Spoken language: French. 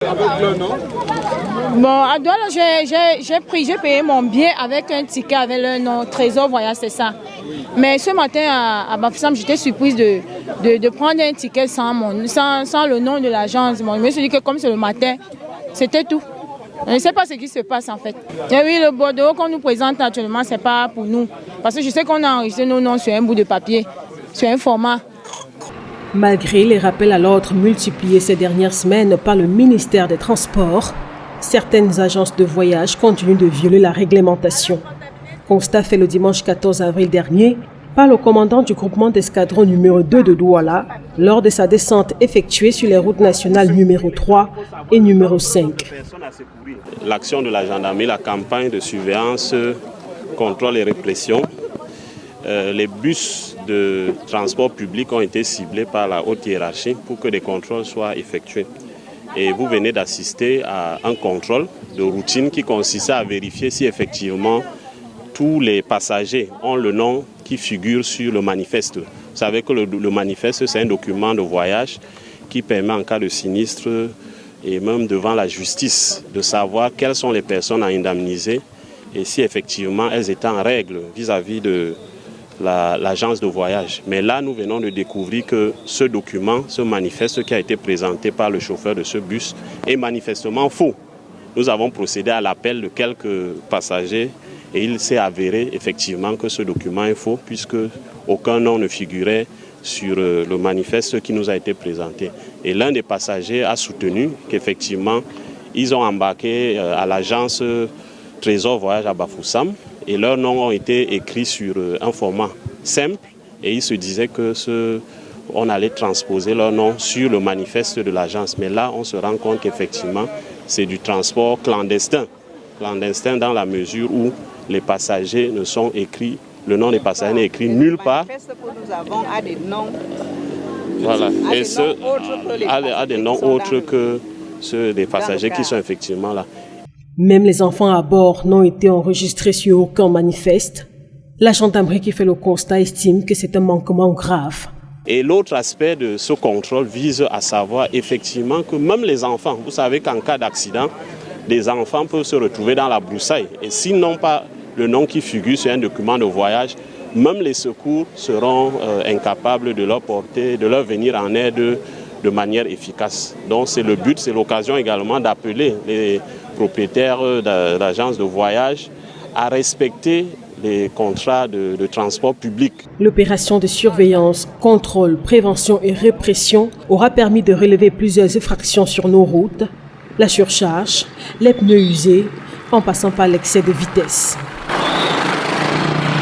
Avec le nom? Bon, à Douala, j'ai payé mon billet avec un ticket avec le nom Trésor Voyage, c'est ça. Mais ce matin à Bafoussam, j'étais surprise de prendre un ticket sans le nom de l'agence. Je me suis dit que comme c'est le matin, c'était tout. Je ne sais pas ce qui se passe en fait. Et oui, le bordereau qu'on nous présente actuellement, ce n'est pas pour nous. Parce que je sais qu'on a enregistré nos noms sur un bout de papier, sur un format. Malgré les rappels à l'ordre multipliés ces dernières semaines par le ministère des Transports, certaines agences de voyage continuent de violer la réglementation. Constat fait le dimanche 14 avril dernier par le commandant du groupement d'escadron numéro 2 de Douala lors de sa descente effectuée sur les routes nationales numéro 3 et numéro 5. L'action de la gendarmerie, la campagne de surveillance, contrôle et répression, les bus de transport public ont été ciblés par la haute hiérarchie pour que des contrôles soient effectués. Et vous venez d'assister à un contrôle de routine qui consistait à vérifier si effectivement tous les passagers ont le nom qui figure sur le manifeste. Vous savez que le manifeste, c'est un document de voyage qui permet en cas de sinistre et même devant la justice de savoir quelles sont les personnes à indemniser et si effectivement elles étaient en règle vis-à-vis de l'agence de voyage. Mais là, nous venons de découvrir que ce document, ce manifeste qui a été présenté par le chauffeur de ce bus est manifestement faux. Nous avons procédé à l'appel de quelques passagers et il s'est avéré effectivement que ce document est faux puisque aucun nom ne figurait sur le manifeste qui nous a été présenté. Et l'un des passagers a soutenu qu'effectivement, ils ont embarqué à l'agence Trésor Voyage à Bafoussam et leurs noms ont été écrits sur un format simple et ils se disaient que on allait transposer leurs noms sur le manifeste de l'agence. Mais là, on se rend compte qu'effectivement, c'est du transport clandestin. Clandestin dans la mesure où les passagers ne sont écrits, le nom des passagers n'est écrit nulle part. Le manifeste que nous avons a des noms. Voilà, et a des noms autres que ceux des passagers qui sont effectivement là. Même les enfants à bord n'ont été enregistrés sur aucun manifeste. La gendarmerie qui fait le constat estime que c'est un manquement grave. Et l'autre aspect de ce contrôle vise à savoir effectivement que même les enfants, vous savez qu'en cas d'accident, les enfants peuvent se retrouver dans la broussaille. Et s'ils n'ont pas le nom qui figure sur un document de voyage, même les secours seront incapables de leur porter, de leur venir en aide de manière efficace. Donc c'est le but, c'est l'occasion également d'appeler les propriétaires d'agences de voyage à respecter les contrats de transport public. L'opération de surveillance, contrôle, prévention et répression aura permis de relever plusieurs infractions sur nos routes, la surcharge, les pneus usés, en passant par l'excès de vitesse.